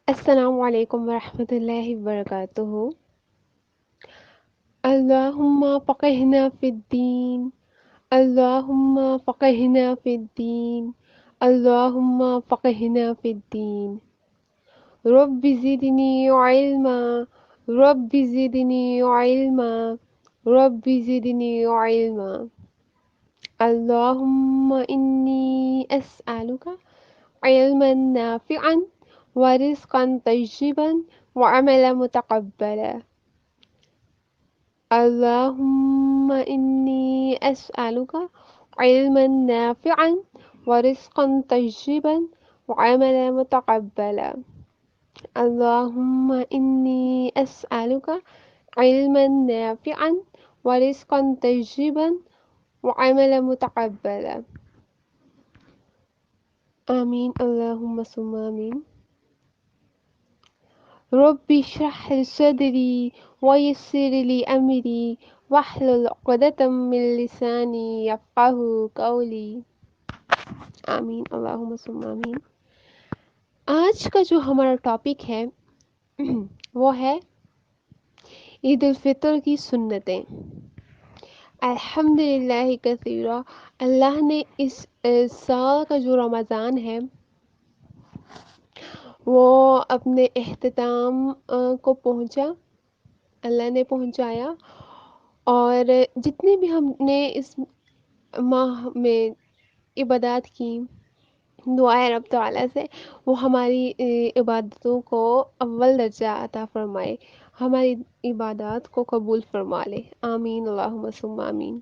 السلام علیکم ورحمۃ اللہ وبرکاتہ۔ اللہم فقہنا فی الدین، اللہم فقہنا فی الدین، اللہم فقہنا فی الدین۔ رب زدنی علما، رب زدنی علما، رب زدنی علما۔ اللہم انی اسألک علما نافعا ورزقا طیبا وعملا متقبلا۔ اللهم إني أسألك علما نافعا ورزقا طيبا وعملا متقبلا۔ اللهم إني أسألك علما نافعا ورزقا طيبا وعملا متقبلا۔ آمين اللهم ثم آمين۔ رب اشرح لي صدري ويسر لي أمري واحلل عقدة من لساني يفقهوا قولي۔ آمین اللہم ثم آمین۔ آج کا جو ہمارا ٹاپک ہے وہ ہے عید الفطر کی سنتیں۔ الحمدللہ کثیرا، اللہ نے اس سال کا جو رمضان ہے وہ اپنے اختتام کو پہنچا، اللہ نے پہنچایا، اور جتنے بھی ہم نے اس ماہ میں عبادات کی، دعائیں رب تعالیٰ سے وہ ہماری عبادتوں کو اول درجہ عطا فرمائے، ہماری عبادات کو قبول فرما لے، آمین اللہم ثم آمین۔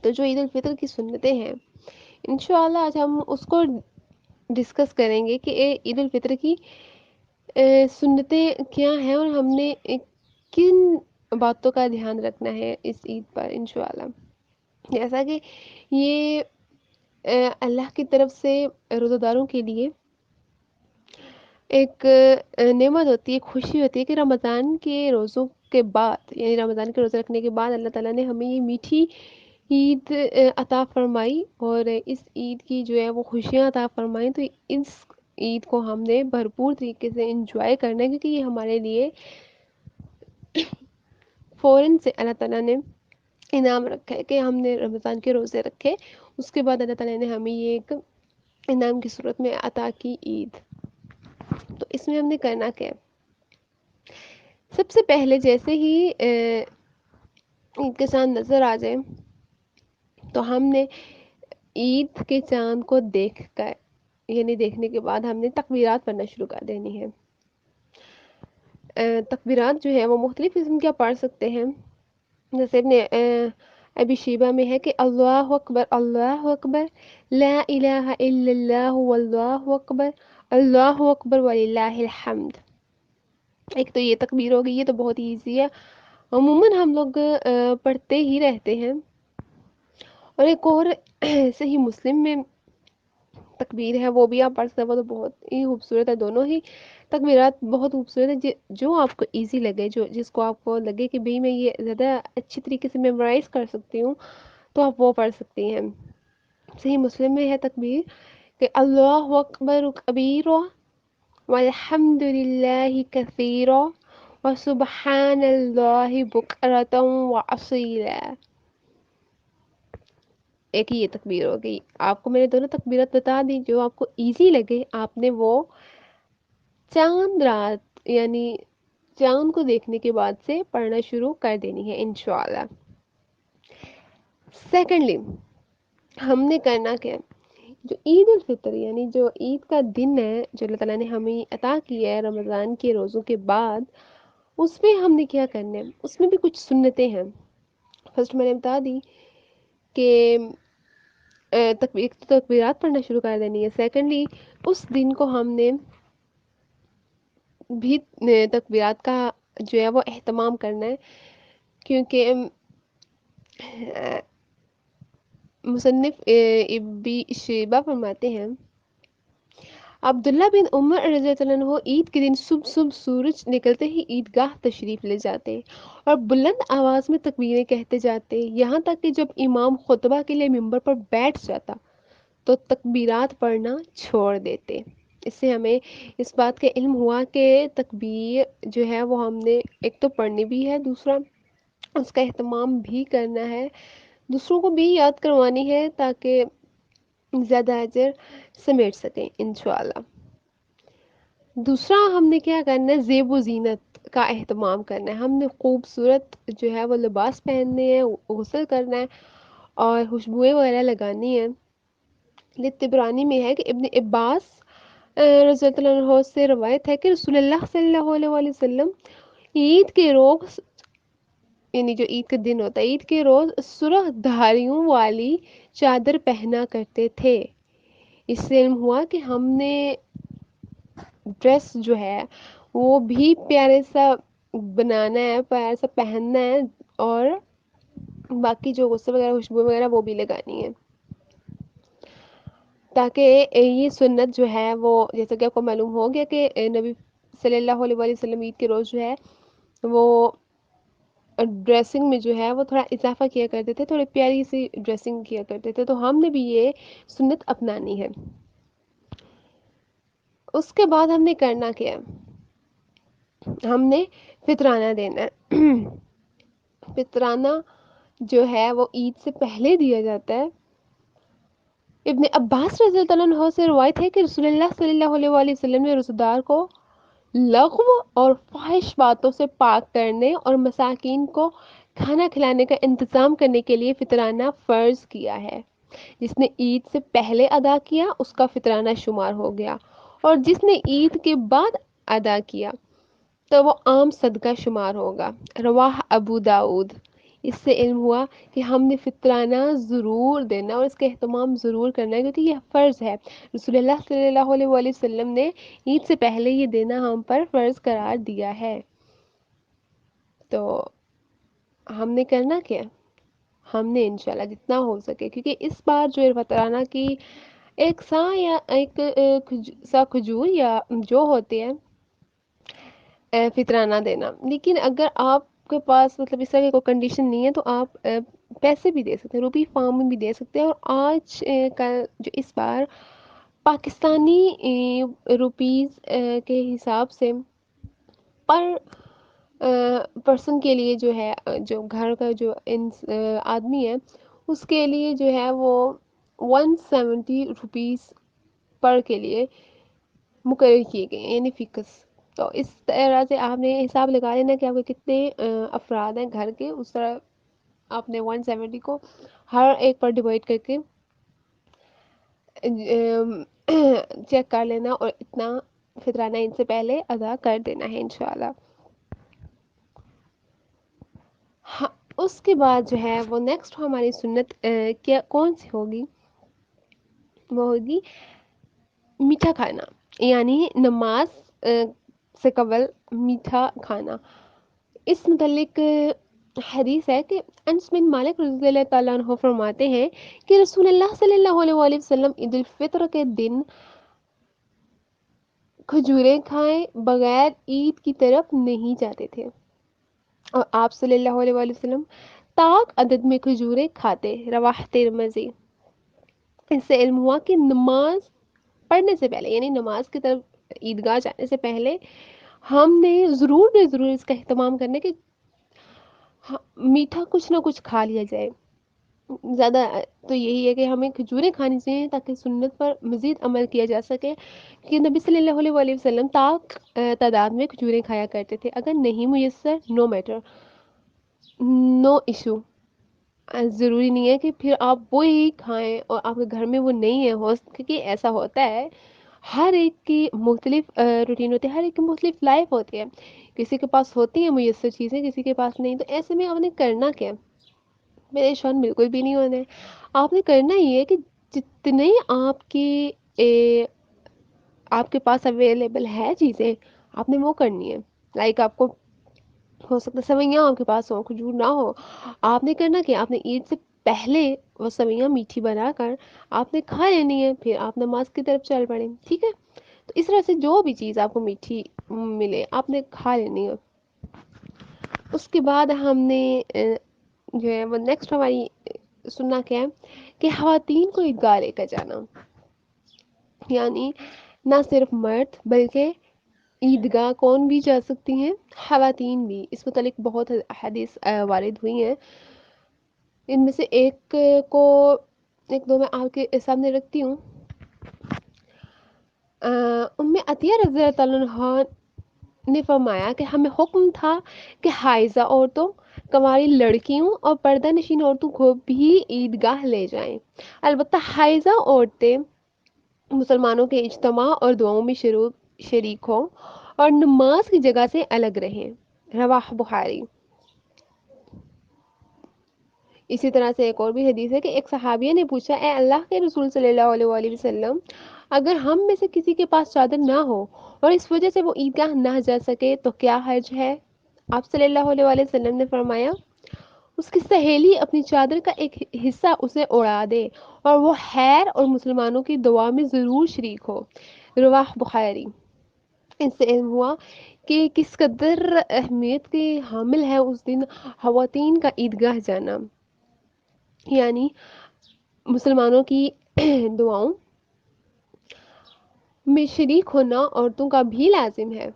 تو جو عید الفطر کی سنتیں ہیں، انشاءاللہ آج ہم اس کو ڈسکس کریں گے کہ عید الفطر کی سنتیں کیا ہیں اور ہم نے کن باتوں کا دھیان رکھنا ہے اس عید پر انشاءاللہ۔ جیسا کہ یہ اللہ کی طرف سے روزہ داروں کے لیے ایک نعمت ہوتی ہے، خوشی ہوتی ہے کہ رمضان کے روزوں کے بعد، یعنی رمضان کے روزے رکھنے کے بعد اللہ تعالیٰ نے ہمیں یہ میٹھی عید عطا فرمائی اور اس عید کی جو ہے وہ خوشیاں عطا فرمائی۔ تو اس عید کو ہم نے بھرپور طریقے سے انجوائے کرنا ہے، کیونکہ یہ ہمارے لیے فوراً سے اللہ تعالیٰ نے انعام رکھا ہے کہ ہم نے رمضان کے روزے رکھے، اس کے بعد اللہ تعالیٰ نے ہمیں یہ ایک انعام کی صورت میں عطا کی عید۔ تو اس میں ہم نے کرنا کیا ہے؟ سب سے پہلے جیسے ہی عید کے چاند نظر آ جائے تو ہم نے عید کے چاند کو دیکھ کر، یعنی دیکھنے کے بعد ہم نے تکبیرات پڑھنا شروع کر دینی ہے۔ تکبیرات جو ہے وہ مختلف قسم کے پڑھ سکتے ہیں، جیسے ابی شیبہ میں ہے کہ اللہ اکبر، لا الہ الا اللہ واللہ اکبر، اللہ اکبر وللہ الحمد۔ ایک تو یہ تکبیر ہو گئی، یہ تو بہت ایزی ہے، عموماً ہم لوگ پڑھتے ہی رہتے ہیں۔ اور ایک اور صحیح مسلم میں تکبیر ہے، وہ بھی آپ پڑھ سکتے ہیں، وہ تو بہت ہی خوبصورت ہے، دونوں ہی تکبیرات بہت خوبصورت ہے۔ جو آپ کو ایزی لگے، جس کو آپ کو لگے کہ بھئی میں یہ زیادہ اچھی طریقے سے میمورائز کر سکتی ہوں، تو آپ وہ پڑھ سکتی ہیں۔ صحیح مسلم میں ہے تکبیر کہ اللہ اکبر کبیرا والحمد للہ کثیرا وسبحان اللہ بکرۃ واصیلا۔ ایک ہی یہ تکبیر ہو گئی۔ آپ کو میں نے دونوں تکبیرات بتا دی، جو آپ کو ایزی لگے آپ نے وہ چاند رات، یعنی چاند کو دیکھنے کے بعد سے پڑھنا شروع کر دینی ہے انشاءاللہ۔ سیکنڈلی ہم نے کرنا کیا؟ جو عید الفطر یعنی جو عید کا دن ہے، جو اللہ تعالیٰ نے ہمیں عطا کیا ہے رمضان کے روزوں کے بعد، اس میں ہم نے کیا کرنا ہے؟ اس میں بھی کچھ سنتیں ہیں۔ فرسٹ میں نے بتا دی کہ تکبیرات پڑھنا شروع کر دینی ہے۔ سیکنڈلی اس دن کو ہم نے بھی تکبیرات کا جو ہے وہ اہتمام کرنا ہے، کیونکہ مصنف ابی شیبہ فرماتے ہیں، عبداللہ بن عمر رضی اللہ عنہ عید کے دن صبح سورج نکلتے ہی عیدگاہ تشریف لے جاتے اور بلند آواز میں تکبیریں کہتے جاتے، یہاں تک کہ جب امام خطبہ کے لیے ممبر پر بیٹھ جاتا تو تکبیرات پڑھنا چھوڑ دیتے۔ اس سے ہمیں اس بات کا علم ہوا کہ تکبیر جو ہے وہ ہم نے ایک تو پڑھنی بھی ہے، دوسرا اس کا اہتمام بھی کرنا ہے، دوسروں کو بھی یاد کروانی ہے تاکہ زیادہ اجر سمیٹ سکیں انشاءاللہ۔ دوسرا ہم نے کیا کرنا ہے، زیب و زینت کا اہتمام کرنا ہے، ہم نے خوبصورت جو ہے وہ لباس پہننے ہیں، غسل کرنا ہے اور خوشبوئیں وغیرہ لگانی ہے۔ لطبرانی میں ہے کہ ابن عباس رضی اللہ عنہ سے روایت ہے کہ رسول اللہ صلی اللہ علیہ وآلہ وسلم عید کے روز، یعنی جو عید کا دن ہوتا ہے، عید کے روز سرخ دھاریوں والی چادر پہنا کرتے تھے۔ اس سے علم ہوا کہ ہم نے ڈریس جو ہے وہ بھی پیارے سا بنانا ہے، پیارا سا پہننا ہے، اور باقی جو غسل وغیرہ خوشبو وغیرہ وہ بھی لگانی ہے، تاکہ یہ سنت جو ہے وہ، جیسا کہ آپ کو معلوم ہو گیا کہ نبی صلی اللہ علیہ وآلہ وسلم عید کے روز جو ہے وہ ڈریسنگ میں جو ہے وہ تھوڑا اضافہ کیا کرتے تھے، تھوڑی پیاری سی ڈریسنگ کیا کرتے تھے، تو ہم نے بھی یہ سنت اپنانی ہے۔ اس کے بعد ہم نے کرنا کیا ہے؟ ہم نے فطرانہ دینا ہے۔ فطرانہ جو ہے وہ عید سے پہلے دیا جاتا ہے۔ ابن عباس رضی اللہ عنہ سے روایت ہے کہ رسول اللہ صلی اللہ علیہ وآلہ وسلم نے روزہ دار کو لغو اور فاحش باتوں سے پاک کرنے اور مساکین کو کھانا کھلانے کا انتظام کرنے کے لیے فطرانہ فرض کیا ہے۔ جس نے عید سے پہلے ادا کیا اس کا فطرانہ شمار ہو گیا، اور جس نے عید کے بعد ادا کیا تو وہ عام صدقہ شمار ہوگا۔ رواہ ابو داؤد۔ اس سے علم ہوا کہ ہم نے فطرانہ ضرور دینا اور اس کا اہتمام ضرور کرنا ہے، کیونکہ یہ فرض ہے۔ رسول اللہ صلی اللہ علیہ وآلہ وسلم نے عید سے پہلے یہ دینا ہم پر فرض قرار دیا ہے۔ تو ہم نے کرنا کیا؟ ہم نے انشاءاللہ جتنا ہو سکے، کیونکہ اس بار جو فطرانہ کی ایک سا یا ایک سا کھجور یا جو ہوتے ہیں فطرانہ دینا، لیکن اگر آپ کے پاس مطلب اس طرح کی کوئی کنڈیشن نہیں ہے تو آپ پیسے بھی دے سکتے ہیں، روپی فارم میں بھی دے سکتے ہیں، اور آج کا جو اس بار پاکستانی روپیز کے حساب سے پر پرسن کے لیے جو ہے، جو گھر کا جو آدمی ہے اس کے لیے جو ہے وہ 170 روپیز پر کے لیے مقرر کیے گئے ہیں، یعنی فکس۔ تو اس طرح سے آپ نے حساب لگا لینا کہ آپ کے کتنے افراد ہیں گھر کے، اس طرح آپ نے 170 کو ہر ایک پر ڈیوائڈ کر کے چیک کر لینا، اور اتنا فطرانہ ان سے پہلے ادا کر دینا ہے انشاءاللہ۔ ہاں، اس کے بعد جو ہے وہ نیکسٹ ہماری سنت کیا کون سی ہوگی، وہ ہوگی میٹھا کھانا، یعنی نماز سے قبل میٹھا کھانا۔ اس متعلق حدیث ہے کہ انس بن مالک رضی اللہ تعالیٰ عنہ فرماتے ہیں کہ رسول اللہ صلی اللہ علیہ وآلہ وسلم عید الفطر کے دن کھجوریں کھائے بغیر عید کی طرف نہیں جاتے تھے، اور آپ صلی اللہ علیہ وآلہ وسلم طاق عدد میں کھجوریں کھاتے۔ رواہ ترمذی۔ اس سے علم ہوا کہ نماز پڑھنے سے پہلے، یعنی نماز کی طرف عیدگاہ جانے سے پہلے ہم نے ضرور بے ضرور اس کا اہتمام کرنا کہ میٹھا کچھ نہ کچھ کھا لیا جائے۔ زیادہ تو یہی ہے کہ ہمیں کھجوریں کھانی چاہیے تاکہ سنت پر مزید عمل کیا جا سکے، کہ نبی صلی اللہ علیہ وآلہ وسلم طاق تعداد میں کھجوریں کھایا کرتے تھے۔ اگر نہیں میسر، نو میٹر، نو ایشو، ضروری نہیں ہے کہ پھر آپ وہی کھائیں اور آپ کے گھر میں وہ نہیں ہے، کیونکہ ایسا ہوتا ہے، ہر ایک کی مختلف روٹین ہوتی ہے، ہر ایک کی مختلف لائف ہوتی ہے، کسی کے پاس ہوتی ہیں میسر چیزیں، کسی کے پاس نہیں، تو ایسے میں آپ نے کرنا کیا؟ پریشان بالکل بھی نہیں ہونا ہے۔ آپ نے کرنا یہ ہے کہ جتنے اے، آپ کے پاس اویلیبل ہے چیزیں، آپ نے وہ کرنی ہے۔ لائک آپ کو ہو سکتا ہے سوئیاں آپ کے پاس ہو، کھجور نہ ہو، آپ نے کرنا کہ آپ نے عید سے پہلے وہ سوئیاں میٹھی بنا کر آپ نے کھا لینی ہے، پھر آپ نماز کی طرف چل پڑیں، ٹھیک ہے؟ تو اس طرح سے جو بھی چیز آپ کو میٹھی ملے آپ نے کھا لینی ہے۔ اس کے بعد ہم نے جو ہے وہ نیکسٹ ہماری سننا کیا ہے کہ خواتین کو عیدگاہ لے کر جانا، یعنی نہ صرف مرد بلکہ عیدگاہ کون بھی جا سکتی ہیں، خواتین بھی۔ اس متعلق بہت حدیث وارد ہوئی ہیں، ان میں سے ایک کو ایک دو میں آپ کے سامنے رکھتی ہوں۔ ام عطیہ رضی اللہ تعالیٰ عنہا نے فرمایا کہ ہمیں حکم تھا کہ حائضہ عورتوں، کنواری لڑکیوں اور پردہ نشین عورتوں کو بھی عیدگاہ لے جائیں، البتہ حائضہ عورتیں مسلمانوں کے اجتماع اور دعاؤں میں شریک ہوں اور نماز کی جگہ سے الگ رہیں۔ رواہ بخاری۔ اسی طرح سے ایک اور بھی حدیث ہے کہ ایک صحابیہ نے پوچھا، اے اللہ کے رسول صلی اللہ علیہ وآلہ وسلم، اگر ہم میں سے کسی کے پاس چادر نہ ہو اور اس وجہ سے وہ عیدگاہ نہ جا سکے تو کیا حرج ہے؟ آپ صلی اللہ علیہ وآلہ وسلم نے فرمایا، اس کی سہیلی اپنی چادر کا ایک حصہ اسے اڑا دے اور وہ خیر اور مسلمانوں کی دعا میں ضرور شریک ہو۔ رواہ بخاری۔ اس سے علم ہوا کہ کس قدر اہمیت کے حامل ہے اس دن خواتین کا عیدگاہ جانا، یعنی مسلمانوں کی دعاؤں میں شریک ہونا عورتوں کا بھی لازم ہے۔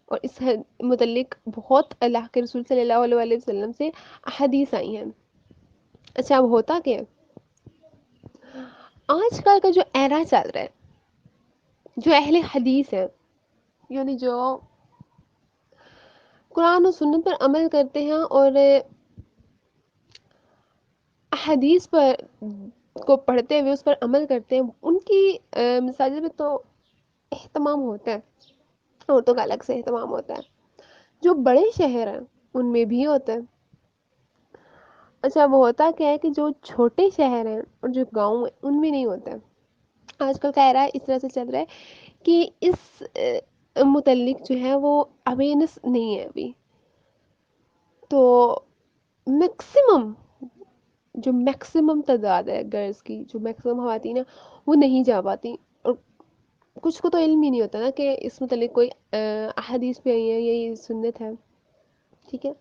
اور اس متعلق بہت اللہ کے رسول صلی اللہ علیہ وآلہ وسلم سے احادیث آئی ہیں۔ اچھا اب ہوتا کیا ہے؟ آج کل کا جو ایرا چل رہا ہے، جو اہل حدیث ہے، یعنی جو قرآن و سنت پر عمل کرتے ہیں اور احادیث پر کو پڑھتے ہوئے اس پر عمل کرتے ہیں، ان کی مساجد میں تو اہتمام ہوتا ہے، عورتوں کا الگ سے اہتمام ہوتا ہے۔ جو بڑے شہر ہیں ان میں بھی ہوتا ہے۔ اچھا وہ ہوتا کیا ہے کہ جو چھوٹے شہر ہیں اور جو گاؤں ہیں ان میں نہیں ہوتا ہے۔ آج کل کا ایرا اس طرح سے چل رہا ہے کہ اس متعلق جو ہے وہ اویئرنیس نہیں ہے ابھی، تو میکسیمم جو میکسیمم تعداد ہے گرلز کی، جو میکسیمم خواتین ہیں وہ نہیں جا پاتی، اور کچھ کو تو علم ہی نہیں ہوتا نا کہ اس متعلق کوئی احادیث بھی آئی ہے، یہ سنت ہے، ٹھیک ہے۔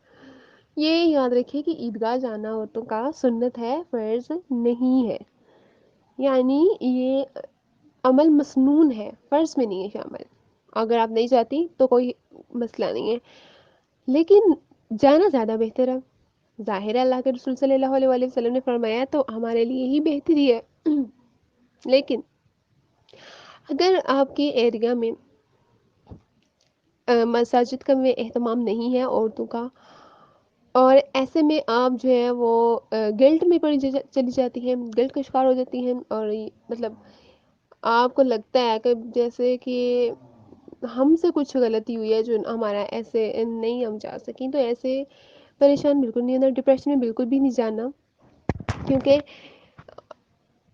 یہ یاد رکھیے کہ عیدگاہ جانا عورتوں کا سنت ہے، فرض نہیں ہے، یعنی یہ عمل مسنون ہے، فرض میں نہیں ہے شامل۔ اگر آپ نہیں جاتی تو کوئی مسئلہ نہیں ہے، لیکن جانا زیادہ بہتر ہے۔ ظاہر ہے اللہ کے رسول صلی اللہ علیہ وآلہ وسلم نے فرمایا تو ہمارے لیے ہی بہتری ہے۔ لیکن اگر آپ کے ایریا میں مساجد کا میں اہتمام نہیں ہے عورتوں کا، اور ایسے میں آپ جو ہے وہ گلٹ میں پڑی چلی جاتی ہیں، گلٹ کا شکار ہو جاتی ہیں، اور مطلب آپ کو لگتا ہے کہ جیسے کہ ہم سے کچھ غلطی ہوئی ہے جو ہمارا ایسے نہیں ہم جا سکیں، تو ایسے پریشان بالکل نہیں ہونا، ڈپریشن میں بالکل بھی نہیں جانا، کیونکہ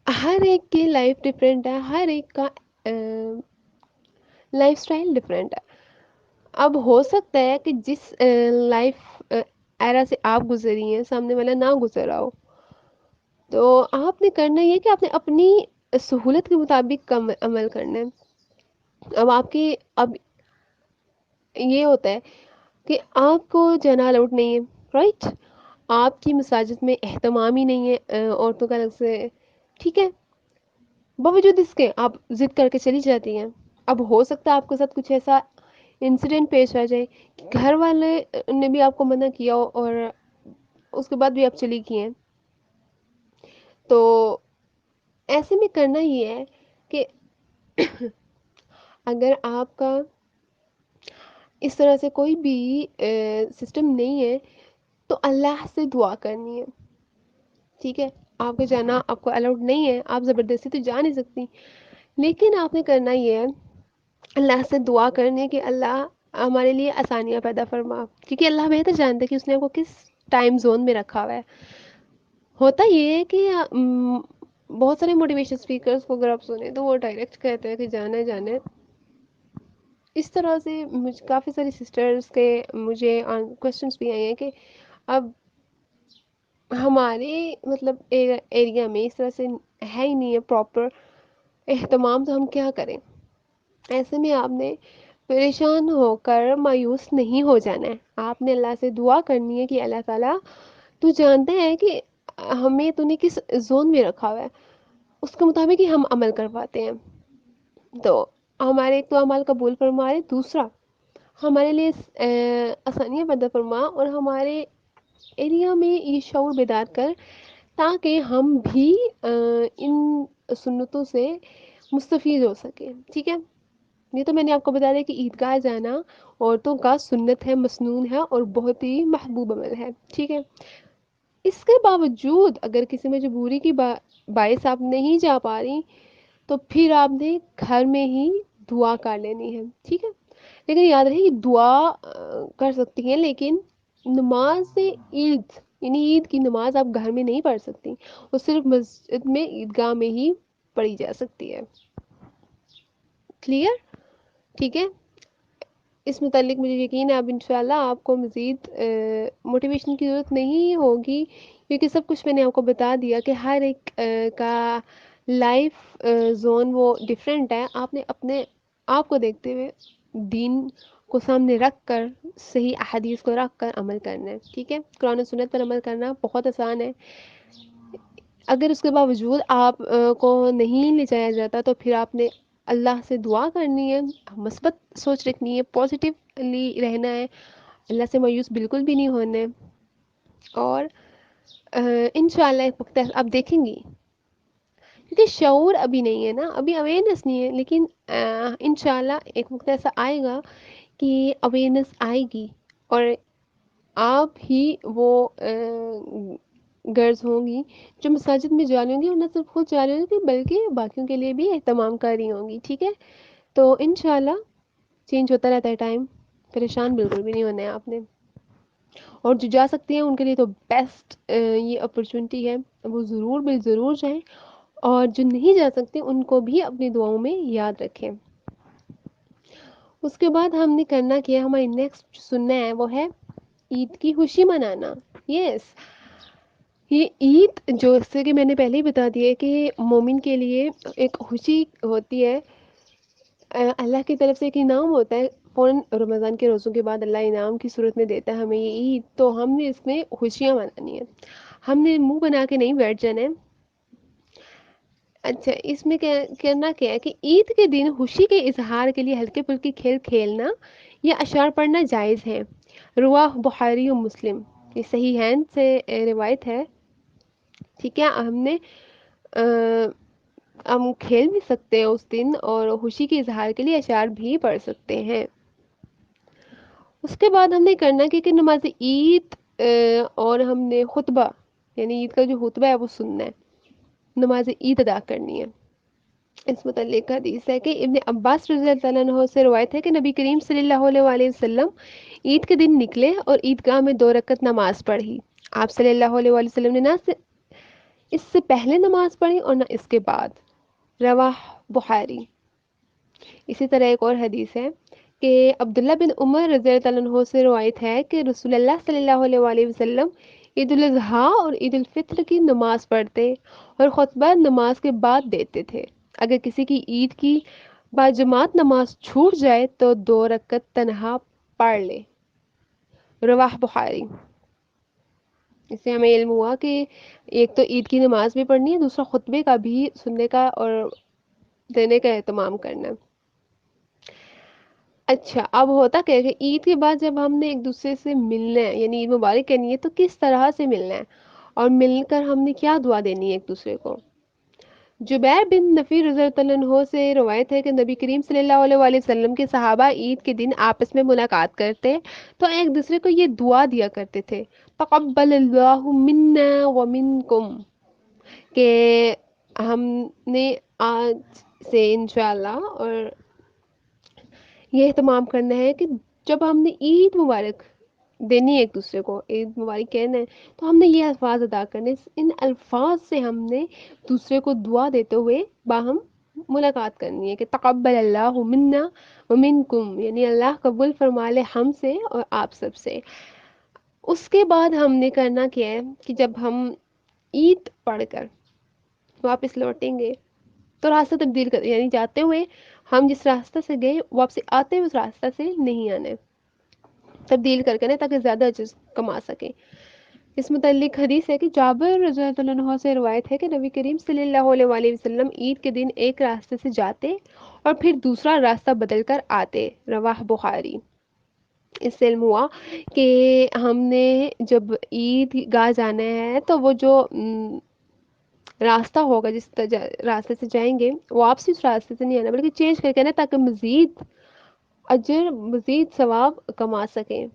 ہر ایک کی لائف ڈفرینٹ ہے، ہر ایک کا لائف سٹائل ڈفرینٹ ہے۔ اب ہو سکتا ہے کہ جس لائف ایرا سے آپ گزری ہیں سامنے والا نہ گزرا ہو، تو آپ نے کرنا یہ کہ آپ نے اپنی سہولت کے مطابق عمل کرنا ہے۔ اب آپ کی اب یہ ہوتا ہے کہ آپ کو جانا الاؤڈ نہیں ہے، رائٹ؟ آپ کی مساجد میں اہتمام ہی نہیں ہے عورتوں کا الگ سے، ٹھیک ہے، باوجود اس کے آپ ضد کر کے چلی جاتی ہیں۔ اب ہو سکتا ہے آپ کے ساتھ کچھ ایسا انسیڈنٹ پیش آ جائے کہ گھر والے نے بھی آپ کو منع کیا ہو اور اس کے بعد بھی آپ چلی گئی ہیں، تو ایسے میں کرنا یہ ہے کہ اگر آپ کا اس طرح سے کوئی بھی سسٹم نہیں ہے تو اللہ سے دعا کرنی ہے، ٹھیک ہے؟ آپ کو جانا آپ کو الاؤڈ نہیں ہے، آپ زبردستی تو جا نہیں سکتی، لیکن آپ نے کرنا یہ ہے اللہ سے دعا کرنے کہ اللہ ہمارے لیے آسانیاں پیدا فرما، کیونکہ اللہ بہتر جانتا ہے کہ اس نے آپ کو کس ٹائم زون میں رکھا ہوا ہے۔ ہوتا یہ ہے کہ بہت سارے موٹیویشن اسپیکرز کو اگر آپ سنیں تو وہ ڈائریکٹ کہتے ہیں کہ جانا ہے جانا ہے۔ اس طرح سے کافی ساری سسٹرز کے مجھے کوشچنس بھی آئے ہیں کہ اب ہمارے مطلب ایریا میں اس طرح سے ہے ہی نہیں ہے پراپر اہتمام، تو ہم کیا کریں؟ ایسے میں آپ نے پریشان ہو کر مایوس نہیں ہو جانا ہے، آپ نے اللہ سے دعا کرنی ہے کہ اللہ تعالیٰ تو جانتا ہے کہ ہمیں تو نے کس زون میں رکھا ہوا ہے، اس کے مطابق ہی ہم عمل کر پاتے ہیں۔ تو ہمارے ایک تو اعمال قبول فرما رہے، دوسرا ہمارے لیے آسانیاں پیدا فرما، اور ہمارے ایریا میں یہ شعور بیدار کر، تاکہ ہم بھی ان سنتوں سے مستفید ہو سکیں، ٹھیک ہے؟ یہ تو میں نے آپ کو بتا دیا کہ عیدگاہ جانا عورتوں کا سنت ہے، مسنون ہے، اور بہت ہی محبوب عمل ہے، ٹھیک ہے؟ اس کے باوجود اگر کسی مجبوری کی باعث آپ نہیں جا پا رہی، تو پھر آپ نے گھر میں ہی دعا کر لینی ہے، ٹھیک ہے؟ لیکن یاد رہے کہ دعا کر سکتی ہیں، لیکن نماز عید، یعنی عید کی نماز آپ گھر میں نہیں پڑھ سکتی، وہ صرف مسجد میں عیدگاہ میں ہی پڑھی جا سکتی ہے، کلیئر؟ ٹھیک ہے؟ اس متعلق مجھے یقین ہے اب انشاءاللہ آپ کو مزید موٹیویشن کی ضرورت نہیں ہوگی، کیونکہ سب کچھ میں نے آپ کو بتا دیا کہ ہر ایک کا لائف زون وہ ڈیفرنٹ ہے، آپ نے اپنے آپ کو دیکھتے ہوئے دین کو سامنے رکھ کر، صحیح احادیث کو رکھ کر عمل کرنا ہے، ٹھیک ہے؟ قرآن و سنت پر عمل کرنا بہت آسان ہے، اگر اس کے باوجود آپ کو نہیں لے جایا جاتا، تو پھر آپ نے اللہ سے دعا کرنی ہے، مثبت سوچ رکھنی ہے، پازیٹیولی رہنا ہے، اللہ سے مایوس بالکل بھی نہیں ہونا ہے، اور انشاءاللہ ایک وقت آپ دیکھیں گی، کیونکہ شعور ابھی نہیں ہے نا، ابھی اویئرنیس نہیں ہے، لیکن انشاءاللہ ایک وقت ایسا آئے گا کہ اویئرنیس آئے گی، اور آپ ہی وہ گرلز ہوں گی جو مساجد میں جا رہی ہوں گی، اور نہ صرف خود جا رہی ہوں گی بلکہ باقیوں کے لیے بھی اہتمام کر رہی ہوں گی، ٹھیک ہے؟ تو انشاءاللہ چینج ہوتا رہتا ہے ٹائم، پریشان بالکل بھی نہیں ہونا ہے آپ نے، اور جو جا سکتے ہیں ان کے لیے تو بیسٹ یہ اپرچونٹی ہے، وہ ضرور بال ضرور جائیں، اور جو نہیں جا سکتے ان کو بھی اپنی دعاؤں میں یاد رکھیں۔ اس کے بعد ہم نے کرنا کیا، ہماری نیکسٹ سننا ہے وہ ہے عید کی خوشی منانا، یس۔ یہ عید جو اس سے کہ میں نے پہلے ہی بتا دیا ہے کہ مومن کے لیے ایک خوشی ہوتی ہے، اللہ کی طرف سے ایک انعام ہوتا ہے، فوراً رمضان کے روزوں کے بعد اللہ انعام کی صورت میں دیتا ہے ہمیں یہ عید، تو ہم نے اس میں خوشیاں منانی ہیں، ہم نے منہ بنا کے نہیں بیٹھ جانا ہے۔ اچھا، اس میں کرنا کیا ہے کہ عید کے دن خوشی کے اظہار کے لیے ہلکے پھلکے کھیل کھیلنا یا اشعار پڑھنا جائز ہے، رواہ بخاری و مسلم، یہ صحیحین سے روایت ہے، ٹھیک ہے؟ ہم نے ہم کھیل بھی سکتے ہیں اس دن، اور خوشی کے اظہار کے لیے اشعار بھی پڑھ سکتے ہیں۔ اس کے بعد ہم نے کرنا کہ نماز عید اور ہم نے خطبہ، یعنی عید کا جو خطبہ ہے وہ سننا ہے، نماز عید ادا کرنی ہے۔ اس متعلق حدیث ہے کہ ابن عباس رضی اللہ عنہ سے روایت ہے کہ نبی کریم صلی اللہ علیہ وآلہ وسلم عید کے دن نکلے اور عیدگاہ میں 2 رکعت نماز پڑھی، آپ صلی اللہ علیہ وآلہ وسلم نے نہ اس سے پہلے نماز پڑھی اور نہ اس کے بعد، رواہ بخاری۔ اسی طرح ایک اور حدیث ہے کہ عبداللہ بن عمر رضی اللہ عنہ سے روایت ہے کہ رسول اللہ صلی اللہ علیہ وآلہ وسلم عید الاضحیٰ اور عید الفطر کی نماز پڑھتے اور خطبہ نماز کے بعد دیتے تھے، اگر کسی کی عید کی باجماعت نماز چھوٹ جائے تو 2 رکعت تنہا پڑھ لے، رواہ بخاری۔ اس سے ہمیں علم ہوا کہ ایک تو عید کی نماز بھی پڑھنی ہے، دوسرا خطبے کا بھی سننے کا اور دینے کا اہتمام کرنا ہے۔ اچھا، اب ہوتا کیا ہے کہ عید کے بعد جب ہم نے ایک دوسرے سے ملنا ہے، یعنی عید مبارک کرنی ہے، تو کس طرح سے ملنا ہے اور مل کر ہم نے کیا دعا دینی ہے ایک دوسرے کو؟ جبیر بن نفیر رضی اللہ عنہ سے روایت ہے کہ نبی کریم صلی اللہ علیہ وآلہ وسلم کے صحابہ عید کے دن آپس میں ملاقات کرتے تو ایک دوسرے کو یہ دعا دیا کرتے تھے، تقبل اللہ منا ومنکم، کہ ہم نے آج سے انشاءاللہ اور یہ اہتمام کرنا ہے کہ جب ہم نے عید مبارک دینی ہے ایک دوسرے کو، عید مبارک کہنا ہے، تو ہم نے یہ الفاظ ادا کرنے، ان الفاظ سے ہم نے دوسرے کو دعا دیتے ہوئے باہم ملاقات کرنی ہے کہ تقبل اللہ منا ومنکم، یعنی اللہ قبول فرما لے ہم سے اور آپ سب سے۔ اس کے بعد ہم نے کرنا کیا ہے کہ جب ہم عید پڑھ کر واپس لوٹیں گے تو راستہ تبدیل کر، یعنی جاتے ہوئے ہم جس راستہ سے گئے واپسی آتے ہوئے اس راستہ سے نہیں آنا ہے، تبدیل کر کے نا، تاکہ زیادہ اجر کما سکیں۔ اس متعلق حدیث ہے کہ جابر رضی اللہ عنہ سے روایت ہے کہ نبی کریم صلی اللہ علیہ وآلہ وسلم عید کے دن ایک راستے سے جاتے اور پھر دوسرا راستہ بدل کر آتے، رواہ بخاری۔ اس سے علم ہوا کہ ہم نے جب عید گاہ جانا ہے تو وہ جو راستہ ہوگا جس راستے سے جائیں گے، واپس اس راستے سے نہیں آنا بلکہ چینج کر کے آنا، تاکہ مزید اجر، مزید ثواب کما سکیں۔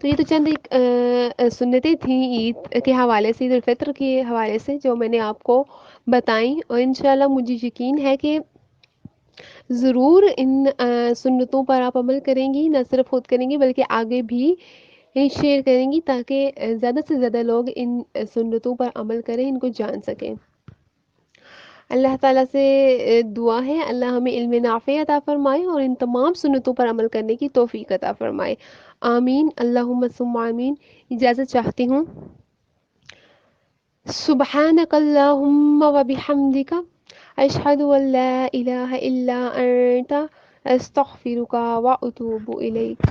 تو یہ تو چند ایک سنتیں تھیں عید کے حوالے سے، عید الفطر کے حوالے سے، جو میں نے آپ کو بتائیں، اور انشاءاللہ مجھے یقین ہے کہ ضرور ان سنتوں پر آپ عمل کریں گی، نہ صرف خود کریں گی بلکہ آگے بھی شیئر کریں گی، تاکہ زیادہ سے زیادہ لوگ ان سنتوں پر عمل کریں، ان کو جان سکیں۔ اللہ تعالیٰ سے دعا ہے اللہ ہمیں علم نافع عطا فرمائے اور ان تمام سنتوں پر عمل کرنے کی توفیق عطا فرمائے، آمین اللہم ثم آمین۔ اجازت چاہتی ہوں۔ سبحانک اللہم و بحمدک، اشہد ان لا الہ الا انت، استغفرک و اتوب الیک۔